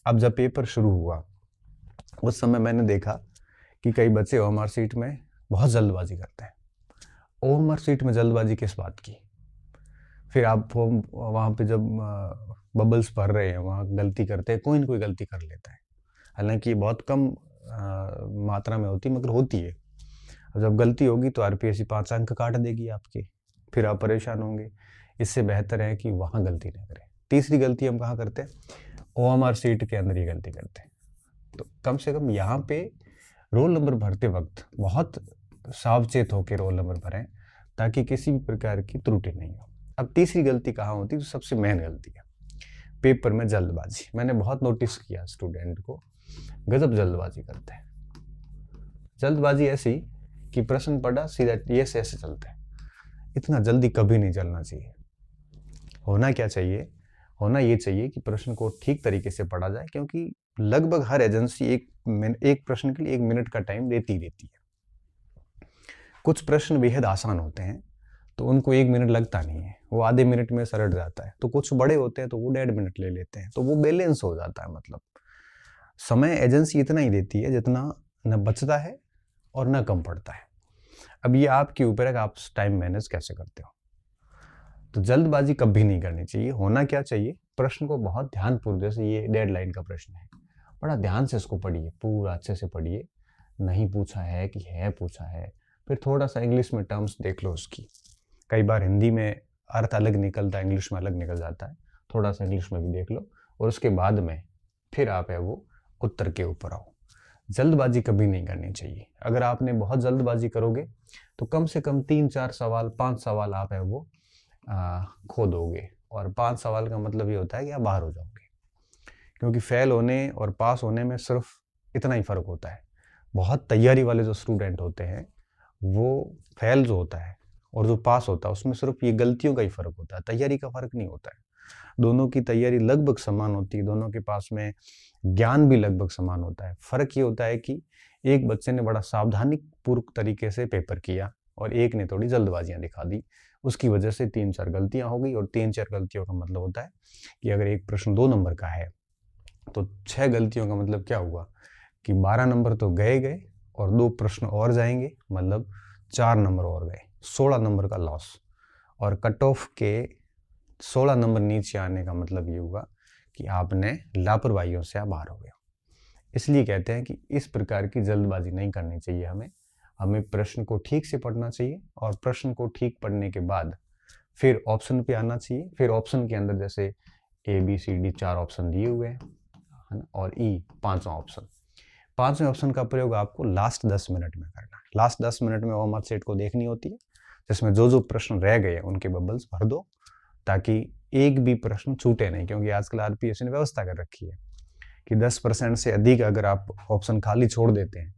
अब जब पेपर शुरू हुआ उस समय मैंने देखा कि कई बच्चे ओएमआर शीट में बहुत जल्दबाजी करते हैं। ओएमआर शीट में जल्दबाजी किस बात की? फिर आप वहाँ पे जब बबल्स भर रहे हैं वहाँ गलती करते हैं, कोई न कोई गलती कर लेता है। हालांकि बहुत कम मात्रा में होती मगर होती है। और जब गलती होगी तो आरपीएससी 5 अंक काट देगी आपके, फिर आप परेशान होंगे। इससे बेहतर है कि वहाँ गलती ना करें। तीसरी गलती हम कहाँ करते हैं? ओएमआर शीट के अंदर ही गलती करते हैं। तो कम से कम यहाँ पे रोल नंबर भरते वक्त बहुत सावचेत होकर रोल नंबर भरें ताकि किसी भी प्रकार की त्रुटि नहीं हो। अब तीसरी गलती कहाँ होती है? तो सबसे मेन गलती है पेपर में जल्दबाजी। मैंने बहुत नोटिस किया स्टूडेंट को, गजब जल्दबाजी करते हैं। जल्दबाजी ऐसी कि प्रश्न पढ़ा सीधा ये से ऐसे चलता है। इतना जल्दी कभी नहीं चलना चाहिए। होना क्या चाहिए? होना ये चाहिए कि प्रश्न को ठीक तरीके से पढ़ा जाए, क्योंकि लगभग हर एजेंसी एक प्रश्न के लिए 1 मिनट का टाइम देती ही देती है। कुछ प्रश्न बेहद आसान होते हैं तो उनको 1 मिनट लगता नहीं है, वो आधे मिनट में सरट जाता है। तो कुछ बड़े होते हैं तो वो 1.5 मिनट ले लेते हैं, तो वो बैलेंस हो जाता है। मतलब समय एजेंसी इतना ही देती है जितना न बचता है और न कम पड़ता है। अब ये आपके ऊपर है कि आप टाइम मैनेज कैसे करते हो। तो जल्दबाजी कभी नहीं करनी चाहिए। होना क्या चाहिए? प्रश्न को बहुत ध्यानपूर्वक, जैसे ये डेडलाइन का प्रश्न है, बड़ा ध्यान से इसको पढ़िए, पूरा अच्छे से पढ़िए। नहीं पूछा है कि है पूछा है, फिर थोड़ा सा इंग्लिश में टर्म्स देख लो उसकी। कई बार हिंदी में अर्थ अलग निकलता है, इंग्लिश में अलग निकल जाता है, थोड़ा सा इंग्लिश में भी देख लो। और उसके बाद में फिर आप है वो उत्तर के ऊपर आओ। जल्दबाजी कभी नहीं करनी चाहिए। अगर आपने बहुत जल्दबाजी करोगे तो कम से कम 3-4 सवाल, 5 सवाल आप है वो खो दोगे। और 5 सवाल का मतलब ये होता है कि आप बाहर हो जाओगे, क्योंकि फेल होने और पास होने में सिर्फ इतना ही फर्क होता है। बहुत तैयारी वाले जो स्टूडेंट होते हैं वो फेल जो होता है और जो पास होता है उसमें सिर्फ ये गलतियों का ही फर्क होता है, तैयारी का फर्क नहीं होता है। दोनों की तैयारी लगभग समान होती है, दोनों के पास में ज्ञान भी लगभग समान होता है। फर्क ये होता है कि एक बच्चे ने बड़ा सावधानी पूर्वक तरीके से पेपर किया और एक ने थोड़ी जल्दबाजियां दिखा दी, उसकी वजह से 3-4 गलतियां हो गई। और 3-4 गलतियों का मतलब होता है कि अगर एक प्रश्न 2 नंबर का है तो 6 गलतियों का मतलब क्या हुआ कि 12 नंबर तो गए गए और 2 प्रश्न और जाएंगे, मतलब 4 नंबर और गए, 16 नंबर का लॉस। और कट ऑफ के 16 नंबर नीचे आने का मतलब ये हुआ कि आपने लापरवाहियों से आप बाहर हो गए। इसलिए कहते हैं कि इस प्रकार की जल्दबाजी नहीं करनी चाहिए। हमें प्रश्न को ठीक से पढ़ना चाहिए और प्रश्न को ठीक पढ़ने के बाद फिर ऑप्शन पे आना चाहिए। फिर ऑप्शन के अंदर जैसे ABCD 4 ऑप्शन दिए हुए हैं, है ना, और E 5वां ऑप्शन। 5वें ऑप्शन का प्रयोग आपको लास्ट 10 मिनट में करना है। लास्ट 10 मिनट में ओएमआर शीट को देखनी होती है, जिसमें जो जो प्रश्न रह गए उनके बबल्स भर दो ताकि एक भी प्रश्न छूटे नहीं। क्योंकि आजकल आरपीएससी ने व्यवस्था कर रखी है कि 10% से अधिक अगर आप ऑप्शन खाली छोड़ देते हैं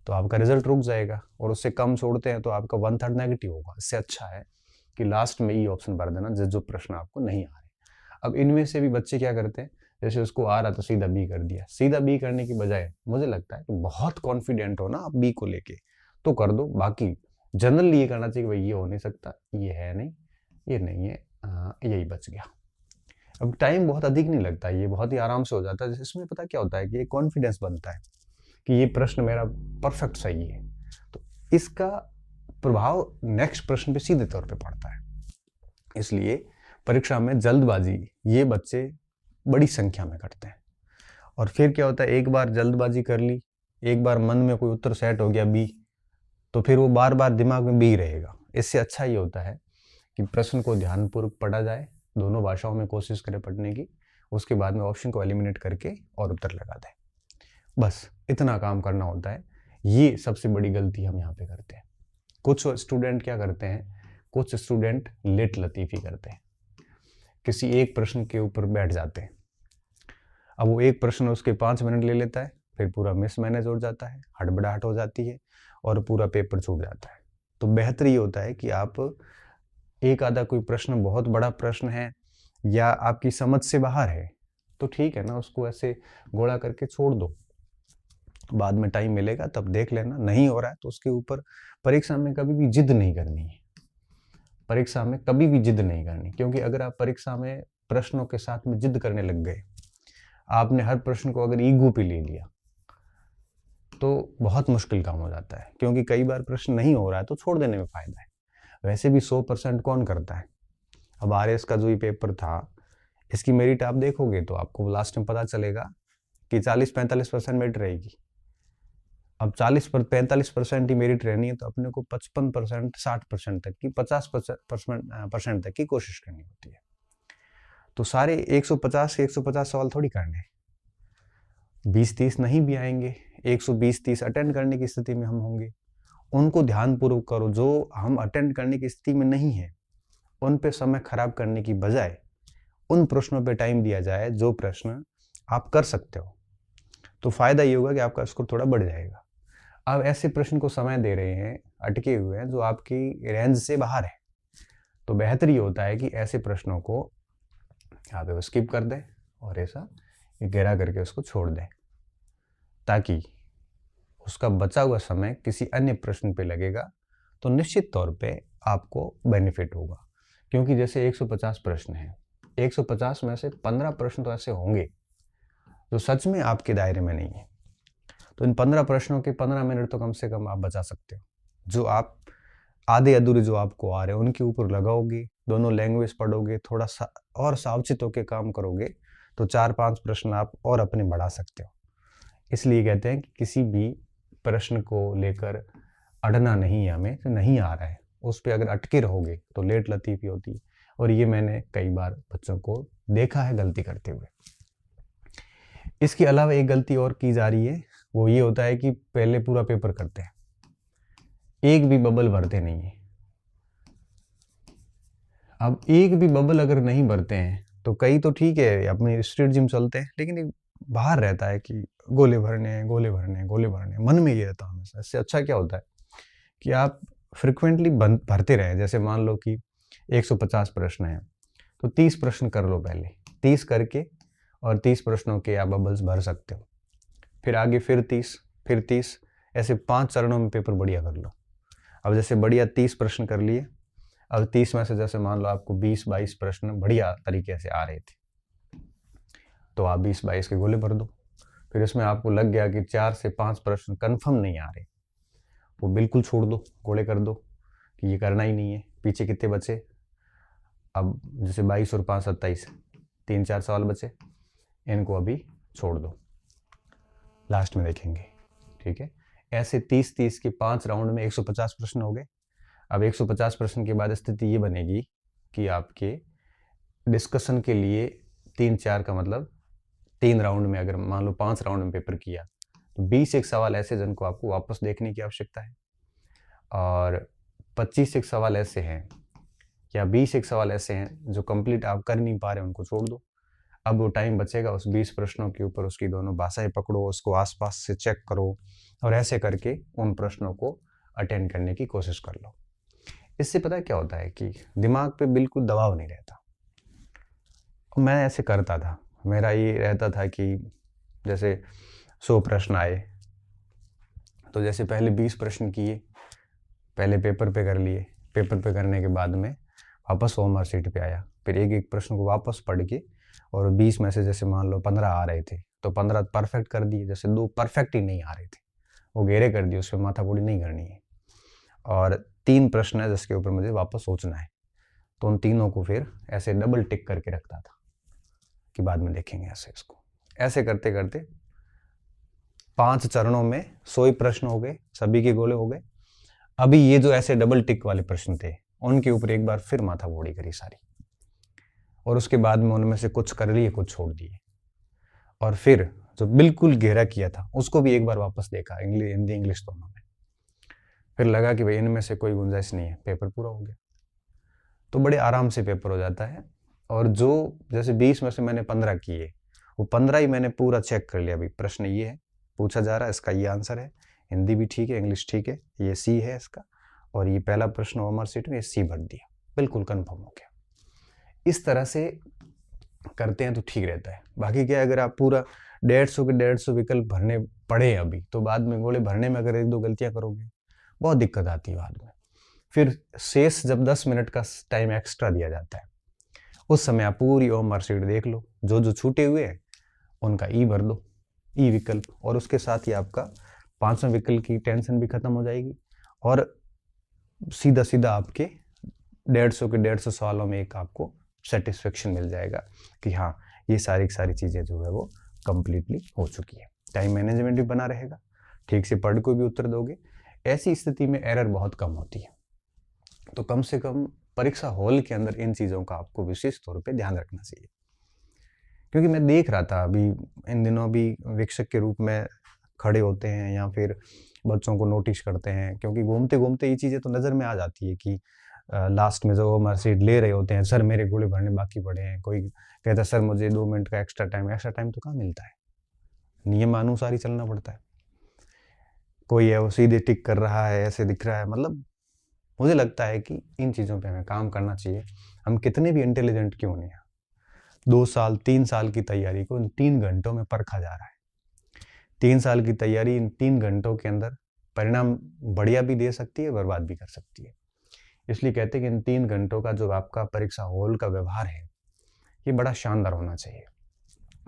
तो आपका रिजल्ट रुक जाएगा, और उससे कम छोड़ते हैं तो आपका 1/3 नेगेटिव होगा। इससे अच्छा है कि लास्ट में ई ऑप्शन भर देना जो प्रश्न आपको नहीं आ रहे। अब इनमें से भी बच्चे क्या करते हैं, जैसे उसको आ रहा तो सीधा बी कर दिया। सीधा बी करने की बजाय मुझे लगता है कि बहुत कॉन्फिडेंट हो ना आप बी को लेके तो कर दो। बाकी जनरली ये करना चाहिए कि भाई ये हो नहीं सकता, ये है नहीं, ये नहीं है, यही बच गया। अब टाइम बहुत अधिक नहीं लगता, ये बहुत ही आराम से हो जाता है। इसमें पता क्या होता है कि ये कॉन्फिडेंस बनता है कि ये प्रश्न मेरा परफेक्ट सही है, तो इसका प्रभाव नेक्स्ट प्रश्न पे सीधे तौर पे पड़ता है। इसलिए परीक्षा में जल्दबाजी ये बच्चे बड़ी संख्या में करते हैं। और फिर क्या होता है, एक बार जल्दबाजी कर ली, एक बार मन में कोई उत्तर सेट हो गया बी, तो फिर वो बार बार दिमाग में बी रहेगा। इससे अच्छा ये होता है कि प्रश्न को ध्यानपूर्वक पढ़ा जाए, दोनों भाषाओं में कोशिश करें पढ़ने की, उसके बाद में ऑप्शन को एलिमिनेट करके और उत्तर लगा दें। बस इतना काम करना होता है। ये सबसे बड़ी गलती हम यहाँ पे करते हैं। कुछ स्टूडेंट क्या करते हैं, कुछ स्टूडेंट लेट लतीफ़ी करते हैं, किसी एक प्रश्न के ऊपर बैठ जाते हैं। अब वो एक प्रश्न उसके 5 मिनट ले लेता है, फिर पूरा मिसमैनेज हो जाता है, हड़बड़ाहट हो जाती है और पूरा पेपर छूट जाता है। तो बेहतर ये होता है कि आप एक आधा कोई प्रश्न बहुत बड़ा प्रश्न है या आपकी समझ से बाहर है तो ठीक है ना, उसको ऐसे घोड़ा करके छोड़ दो, बाद में टाइम मिलेगा तब देख लेना। नहीं हो रहा है तो उसके ऊपर परीक्षा में कभी भी जिद नहीं करनी है। परीक्षा में कभी भी जिद नहीं करनी, क्योंकि अगर आप परीक्षा में प्रश्नों के साथ में जिद करने लग गए, आपने हर प्रश्न को अगर ईगो पे ले लिया तो बहुत मुश्किल काम हो जाता है, क्योंकि कई बार प्रश्न नहीं हो रहा है तो छोड़ देने में फायदा है। वैसे भी 100% कौन करता है। अब RS का जो ये पेपर था, इसकी मेरिट आप देखोगे तो आपको लास्ट में पता चलेगा कि 40-45% मेरिट रहेगी। अब 40-45% ही मेरिट रहनी है तो अपने को 55%, 60% तक की, 50% तक की कोशिश करनी होती है। तो सारे 150 सवाल थोड़ी करने, 20-30 नहीं भी आएंगे, 120-30 अटेंड करने की स्थिति में हम होंगे। उनको ध्यानपूर्वक करो। जो हम अटेंड करने की स्थिति में नहीं है उन पे समय खराब करने की बजाय उन प्रश्नों पे टाइम दिया जाए जो प्रश्न आप कर सकते हो, तो फायदा ये होगा कि आपका स्कोर थोड़ा बढ़ जाएगा। अब ऐसे प्रश्न को समय दे रहे हैं, अटके हुए हैं, जो आपकी रेंज से बाहर है, तो बेहतर ये होता है कि ऐसे प्रश्नों को आप स्किप कर दें और ऐसा गहरा करके उसको छोड़ दें, ताकि उसका बचा हुआ समय किसी अन्य प्रश्न पे लगेगा तो निश्चित तौर पे आपको बेनिफिट होगा। क्योंकि जैसे 150 प्रश्न हैं, 150 में से 15 प्रश्न तो ऐसे होंगे जो सच में आपके दायरे में नहीं है। तो इन 15 प्रश्नों के 15 मिनट तो कम से कम आप बचा सकते हो। जो आप आधे अधूरे जो आपको आ रहे हैं उनके ऊपर लगाओगे, दोनों लैंग्वेज पढ़ोगे, थोड़ा सा और सावचित होकर काम करोगे तो 4-5 प्रश्न आप और अपने बढ़ा सकते हो। इसलिए कहते हैं कि किसी भी प्रश्न को लेकर अड़ना नहीं है हमें, तो नहीं आ रहा है उस पर अगर अटके रहोगे तो लेट लतीफ़ी होती है। और ये मैंने कई बार बच्चों को देखा है गलती करते हुए। इसके अलावा एक गलती और की जा रही है, वो ये होता है कि पहले पूरा पेपर करते हैं, एक भी बबल भरते नहीं है। अब एक भी बबल अगर नहीं भरते हैं तो कई तो ठीक है अपने स्ट्रीट जिम चलते हैं, लेकिन एक बाहर रहता है कि गोले भरने हैं, गोले भरने हैं, गोले भरने हैं, मन में ये रहता है हमेशा। इससे अच्छा क्या होता है कि आप फ्रिक्वेंटली भरते रहें। जैसे मान लो कि 150 प्रश्न हैं तो 30 प्रश्न कर लो पहले, 30 करके और 30 प्रश्नों के आप बबल्स भर सकते हो। फिर आगे फिर 30, फिर 30, ऐसे 5 चरणों में पेपर बढ़िया कर लो। अब जैसे बढ़िया 30 प्रश्न कर लिए, अब 30 में से जैसे मान लो आपको 20-22 प्रश्न बढ़िया तरीके से आ रहे थे तो आप 20-22 के गोले भर दो। फिर इसमें आपको लग गया कि 4 से 5 प्रश्न कन्फर्म नहीं आ रहे, वो बिल्कुल छोड़ दो, गोले कर दो कि ये करना ही नहीं है। पीछे कितने बचे, अब जैसे 22 और 5 27, 3-4 सवाल बचे, इनको अभी छोड़ दो, लास्ट में देखेंगे। ठीक है, ऐसे 30-30 के 5 राउंड में 150 प्रश्न हो गए। अब 150 प्रश्न के बाद स्थिति ये बनेगी कि आपके डिस्कशन के लिए 3-4 का मतलब 3 राउंड में, अगर मान लो 5 राउंड में पेपर किया तो 20 एक सवाल ऐसे जिनको आपको वापस देखने की आवश्यकता है, और 25 एक सवाल ऐसे हैं या 20 एक सवाल ऐसे हैं जो कंप्लीट आप कर नहीं पा रहे, उनको छोड़ दो। अब वो टाइम बचेगा उस 20 प्रश्नों के ऊपर, उसकी दोनों भाषाएं पकड़ो, उसको आसपास से चेक करो और ऐसे करके उन प्रश्नों को अटेंड करने की कोशिश कर लो। इससे पता है क्या होता है कि दिमाग पे बिल्कुल दबाव नहीं रहता। मैं ऐसे करता था, मेरा ये रहता था कि जैसे 100 प्रश्न आए तो जैसे पहले 20 प्रश्न किए, पहले पेपर पे कर लिए, पेपर पे करने के बाद में वापस होमवर्क शीट पे आया, फिर एक एक प्रश्न को वापस पढ़ के, और 20 में से जैसे मान लो 15 आ रहे थे तो 15 परफेक्ट कर दिए। जैसे 2 परफेक्ट ही नहीं आ रहे थे, वो घेरे कर दिए, उस पर माथापूरी नहीं करनी है। और 3 प्रश्न है जिसके ऊपर मुझे वापस सोचना है, तो उन तीनों को फिर ऐसे डबल टिक करके रखता था कि बाद में देखेंगे ऐसे। इसको ऐसे करते करते 5 चरणों में 100 प्रश्न हो गए, सभी के गोले हो गए। अभी ये जो ऐसे डबल टिक वाले प्रश्न थे उनके ऊपर एक बार फिर माथापूरी करी सारी, और उसके बाद में उनमें से कुछ कर लिए, कुछ छोड़ दिए, और फिर जो बिल्कुल गहरा किया था उसको भी एक बार वापस देखा, हिंदी इंग्लिश दोनों में। फिर लगा कि भाई इनमें से कोई गुंजाइश नहीं है, पेपर पूरा हो गया। तो बड़े आराम से पेपर हो जाता है। और जो जैसे 20 में से मैंने 15 किए, वो 15 ही मैंने पूरा चेक कर लिया, भाई प्रश्न ये है पूछा जा रहा है, इसका ये आंसर है, हिंदी भी ठीक है, इंग्लिश ठीक है, ये सी है इसका, और ये पहला प्रश्न होमवर्क शीट में ये सी भर दिया, बिल्कुल कंफर्म हो गया। इस तरह से करते हैं तो ठीक रहता है। बाकी क्या, अगर आप पूरा 150 के 150 विकल्प भरने पड़े अभी, तो बाद में गोले भरने में अगर 1-2 गलतियां करोगे बहुत दिक्कत आती है बाद में। फिर शेष जब 10 मिनट का टाइम एक्स्ट्रा दिया जाता है, उस समय आप पूरी होमवर्क शीट देख लो, जो जो छूटे हुए हैं उनका ई भर दो, ई विकल्प, और उसके साथ ही आपका 5वां विकल्प की टेंशन भी खत्म हो जाएगी और सीधा सीधा आपके 150 सवालों में एक आपको सेटिस्फेक्शन मिल जाएगा कि हाँ, ये सारी चीज़ें जो है वो कंप्लीटली हो चुकी है। टाइम मैनेजमेंट भी बना रहेगा, ठीक से पढ़ को भी उत्तर दोगे। ऐसी स्थिति में एरर बहुत कम होती है। तो कम से कम परीक्षा हॉल के अंदर इन चीज़ों का आपको विशेष तौर पे ध्यान रखना चाहिए। क्योंकि मैं देख रहा था अभी इन दिनों भी वीक्षक के रूप में खड़े होते हैं या फिर बच्चों को नोटिस करते हैं, क्योंकि घूमते घूमते ये चीज़ें तो नज़र में आ जाती है कि लास्ट में जो मार्कशीट ले रहे होते हैं, सर मेरे गोले भरने बाकी पड़े हैं, कोई कहता है सर मुझे 2 मिनट का एक्स्ट्रा टाइम तो कहाँ मिलता है, नियमानुसार ही चलना पड़ता है। कोई है वो सीधे टिक कर रहा है, ऐसे दिख रहा है, मतलब मुझे लगता है कि इन चीज़ों पे हमें काम करना चाहिए। हम कितने भी इंटेलिजेंट क्यों नहीं हैं, 2 साल 3 साल की तैयारी को इन 3 घंटों में परखा जा रहा है। 3 साल की तैयारी इन 3 घंटों के अंदर परिणाम बढ़िया भी दे सकती है, बर्बाद भी कर सकती है। इसलिए कहते हैं कि इन 3 घंटों का जो आपका परीक्षा हॉल का व्यवहार है, ये बड़ा शानदार होना चाहिए।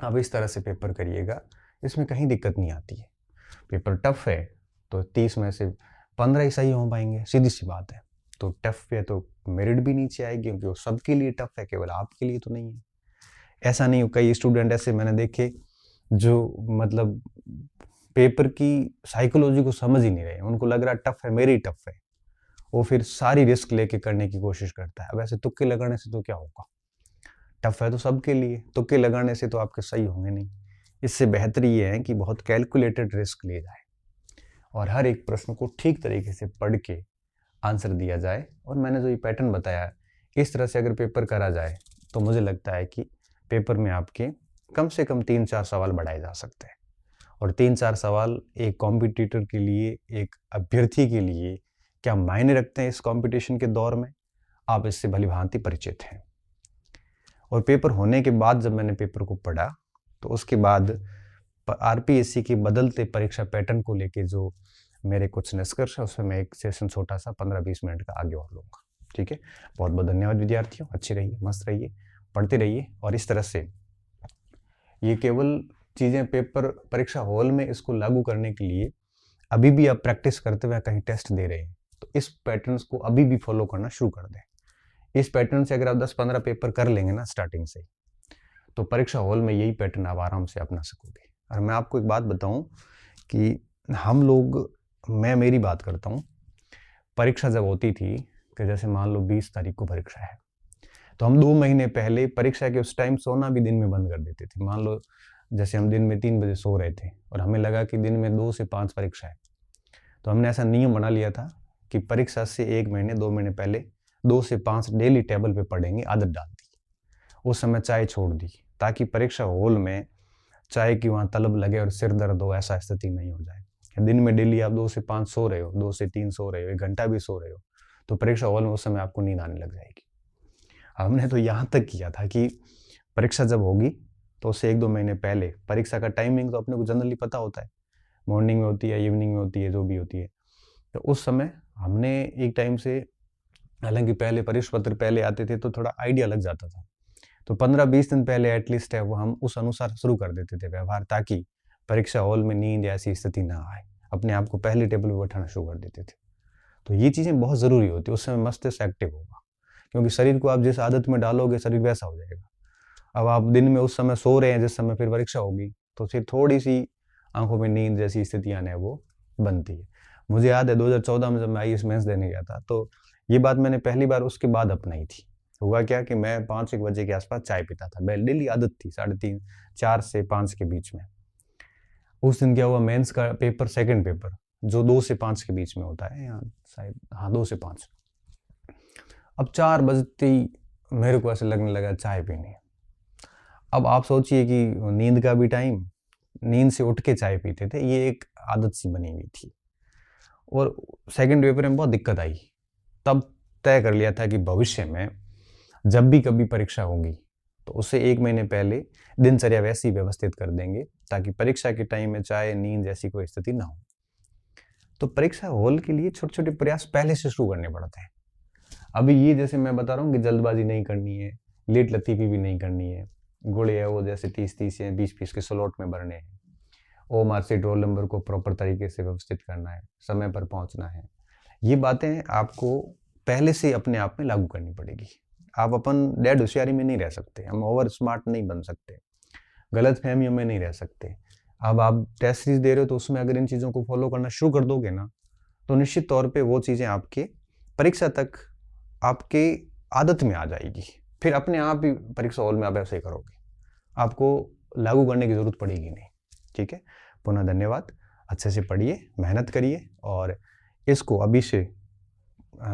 अब इस तरह से पेपर करिएगा, इसमें कहीं दिक्कत नहीं आती है। पेपर टफ है तो 30 में से 15 ही सही हो पाएंगे, सीधी सी बात है। तो टफ है तो मेरिट भी नीचे आएगी, क्योंकि वो सबके लिए टफ है, केवल आपके लिए तो नहीं है। ऐसा नहीं, कई स्टूडेंट ऐसे मैंने देखे जो मतलब पेपर की साइकोलॉजी को समझ ही नहीं रहे, उनको लग रहा टफ है, मेरी टफ है, वो फिर सारी रिस्क लेके करने की कोशिश करता है। वैसे तुक्के लगाने से तो क्या होगा, टफ है तो सबके लिए, तुक्के लगाने से तो आपके सही होंगे नहीं। इससे बेहतर ये है कि बहुत कैलकुलेटेड रिस्क लिए जाए और हर एक प्रश्न को ठीक तरीके से पढ़ के आंसर दिया जाए। और मैंने जो ये पैटर्न बताया, इस तरह से अगर पेपर करा जाए तो मुझे लगता है कि पेपर में आपके कम से कम 3-4 सवाल बढ़ाए जा सकते हैं। और 3-4 सवाल एक कॉम्पिटिटर के लिए, एक अभ्यर्थी के लिए क्या मायने रखते हैं इस कंपटीशन के दौर में, आप इससे भलीभांति परिचित हैं। और पेपर होने के बाद जब मैंने पेपर को पढ़ा तो उसके बाद आरपीएससी के बदलते परीक्षा पैटर्न को लेके जो मेरे कुछ निष्कर्ष है, उसमें मैं एक सेशन छोटा सा 15-20 मिनट का आगे और लूँगा। ठीक है, बहुत बहुत धन्यवाद विद्यार्थियों। अच्छे रहिए, मस्त रहिए, पढ़ते रहिए। और इस तरह से ये केवल चीज़ें पेपर परीक्षा हॉल में इसको लागू करने के लिए अभी भी आप प्रैक्टिस करते हुए कहीं टेस्ट दे रहे हैं तो इस पैटर्न्स को अभी भी फॉलो करना शुरू कर दें। इस पैटर्न से अगर आप 10-15 पेपर कर लेंगे ना स्टार्टिंग से, तो परीक्षा हॉल में यही पैटर्न आप आराम से अपना सकोगे। और मैं आपको एक बात बताऊं कि हम लोग, मैं मेरी बात करता हूं, परीक्षा जब होती थी कि जैसे मान लो 20 तारीख को परीक्षा है, तो हम 2 महीने पहले परीक्षा के उस टाइम सोना भी दिन में बंद कर देते थे। मान लो जैसे हम दिन में 3 बजे सो रहे थे और हमें लगा कि दिन में 2 से 5 परीक्षा है, तो हमने ऐसा नियम बना लिया था कि परीक्षा से 1 महीने 2 महीने पहले 2 से 5 डेली टेबल पे पढ़ेंगे, आदत डाल दी। उस समय चाय छोड़ दी ताकि परीक्षा हॉल में चाय की वहाँ तलब लगे और सिर दर्द हो, ऐसा स्थिति नहीं हो जाए। दिन में डेली आप 2 से 5 सो रहे हो, 2 से 3 सो रहे हो, 1 घंटा भी सो रहे हो, तो परीक्षा हॉल में उस समय आपको नींद आने लग जाएगी। हमने तो यहाँ तक किया था कि परीक्षा जब होगी तो उससे 1-2 महीने पहले, परीक्षा का टाइमिंग तो अपने को जनरली पता होता है, मॉर्निंग में होती है, इवनिंग में होती है, जो भी होती है, तो उस समय हमने एक टाइम से, हालांकि पहले परीक्षा पत्र पहले आते थे तो थोड़ा आइडिया लग जाता था, तो 15-20 दिन पहले एटलीस्ट है वो हम उस अनुसार शुरू कर देते थे व्यवहार, ताकि परीक्षा हॉल में नींद ऐसी स्थिति ना आए, अपने आप को पहले टेबल पर बैठाना शुरू कर देते थे। तो ये चीज़ें बहुत ज़रूरी होती है, उस समय मस्तिष्क एक्टिव होगा, क्योंकि शरीर को आप जिस आदत में डालोगे शरीर वैसा हो जाएगा। अब आप दिन में उस समय सो रहे हैं जिस समय फिर परीक्षा होगी, तो फिर थोड़ी सी आंखों में नींद जैसी स्थितियाँ हैं वो बनती है। मुझे याद है 2014 में जब मैं आईएएस मेंस देने गया था, तो ये बात मैंने पहली बार उसके बाद अपनाई थी। हुआ क्या कि मैं 5-1 बजे के आसपास चाय पीता था, डेली आदत थी, 3:30 4 से 5 के बीच में। उस दिन क्या हुआ, मेंस का पेपर, सेकंड पेपर जो 2 से 5 के बीच में होता है, या शायद हाँ 2 से 5। अब 4 बजते ही मेरे को ऐसे लगने लगा चाय पीनी है। अब आप सोचिए कि नींद का भी टाइम, नींद से उठ के चाय पीते थे, ये एक आदत सी बनी हुई थी। और सेकंड पेपर में बहुत दिक्कत आई। तब तय कर लिया था कि भविष्य में जब भी कभी परीक्षा होगी तो उससे 1 महीने पहले दिनचर्या वैसी व्यवस्थित कर देंगे ताकि परीक्षा के टाइम में चाय नींद जैसी कोई स्थिति ना हो। तो परीक्षा हॉल के लिए छोटे छोटे प्रयास पहले से शुरू करने पड़ते हैं। अभी ये जैसे मैं बता रहा हूँ कि जल्दबाजी नहीं करनी है, लेट लतीफी भी नहीं करनी है, गुड़ है वो जैसे 30-30 या 20-20 के स्लॉट में भरने हैं, ओएमआर सीट रोल नंबर को प्रॉपर तरीके से व्यवस्थित करना है, समय पर पहुंचना है। ये बातें आपको पहले से अपने आप में लागू करनी पड़ेगी। आप अपन डेढ़ होशियारी में नहीं रह सकते, हम ओवर स्मार्ट नहीं बन सकते, गलत फहमियों में नहीं रह सकते। अब आप टेस्ट सीरीज दे रहे हो तो उसमें अगर इन चीज़ों को फॉलो करना शुरू कर दोगे ना, तो निश्चित तौर पे वो चीज़ें आपके परीक्षा तक आपके आदत में आ जाएगी। फिर अपने आप ही परीक्षा हॉल में आप ऐसे ही करोगे, आपको लागू करने की ज़रूरत पड़ेगी नहीं। ठीक है, पुनः धन्यवाद। अच्छे से पढ़िए, मेहनत करिए और इसको अभी से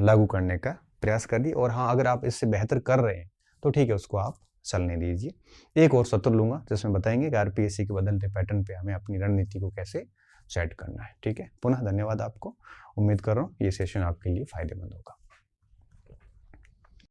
लागू करने का प्रयास करिए। और हाँ, अगर आप इससे बेहतर कर रहे हैं तो ठीक है, उसको आप चलने दीजिए। एक और सत्र लूँगा जिसमें बताएंगे कि आरपीएससी के बदलते पैटर्न पे हमें अपनी रणनीति को कैसे सेट करना है। ठीक है, पुनः धन्यवाद आपको। उम्मीद कर रहा हूँ ये सेशन आपके लिए फ़ायदेमंद होगा।